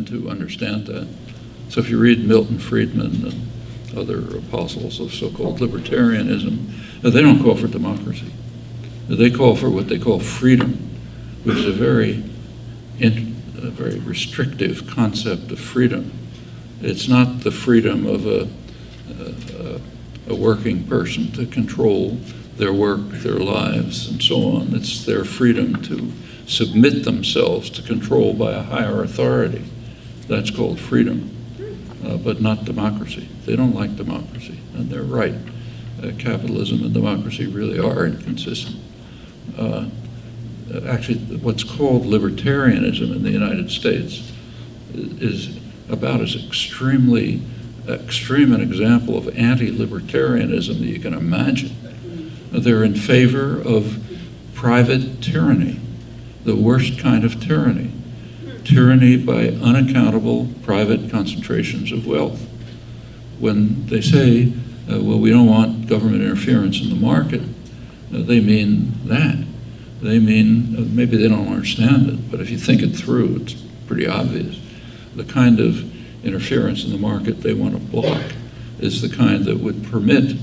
tend to understand that. So if you read Milton Friedman and other apostles of so-called libertarianism, they don't call for democracy. They call for what they call freedom, which is a very restrictive concept of freedom. It's not the freedom of a working person to control their work, their lives, and so on. It's their freedom to submit themselves to control by a higher authority. That's called freedom, but not democracy. They don't like democracy, and they're right. Capitalism and democracy really are inconsistent. Actually, what's called libertarianism in the United States is about as extreme an example of anti-libertarianism that you can imagine. They're in favor of private tyranny, the worst kind of tyranny. Tyranny by unaccountable private concentrations of wealth. When they say, well, we don't want government interference in the market, they mean that. They mean, maybe they don't understand it, but if you think it through, it's pretty obvious. The kind of interference in the market they want to block is the kind that would permit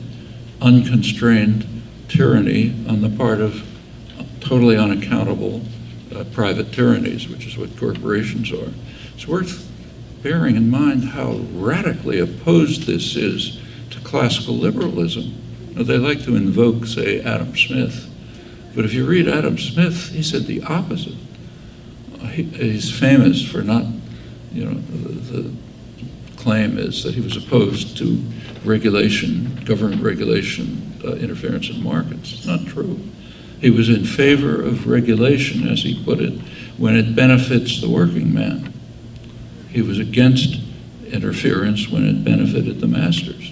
unconstrained tyranny on the part of totally unaccountable private tyrannies, which is what corporations are. It's worth bearing in mind how radically opposed this is to classical liberalism. Now, they like to invoke, say, Adam Smith, but if you read Adam Smith, he said the opposite. He's famous for not, the claim is that he was opposed to regulation, government regulation, interference in markets. It's not true. He was in favor of regulation, as he put it, when it benefits the working man. He was against interference when it benefited the masters.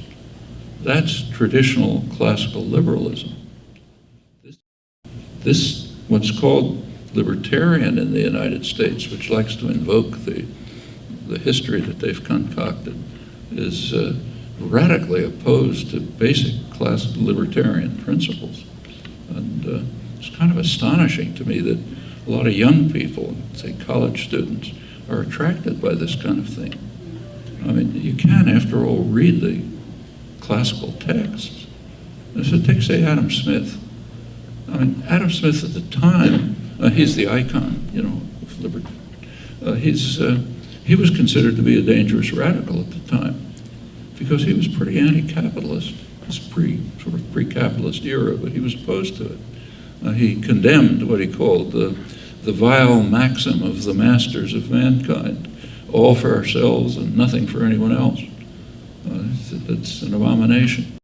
That's traditional classical liberalism. This, what's called libertarian in the United States, which likes to invoke the history that they've concocted, is radically opposed to basic classical libertarian principles. And it's kind of astonishing to me that a lot of young people, say college students, are attracted by this kind of thing. I mean, you can, after all, read the classical texts. So take, say, Adam Smith. I mean, Adam Smith at the time, he's the icon, of liberty. He was considered to be a dangerous radical at the time because he was pretty anti-capitalist. It's sort of pre-capitalist era, but he was opposed to it. He condemned what he called the vile maxim of the masters of mankind, all for ourselves and nothing for anyone else. It's an abomination.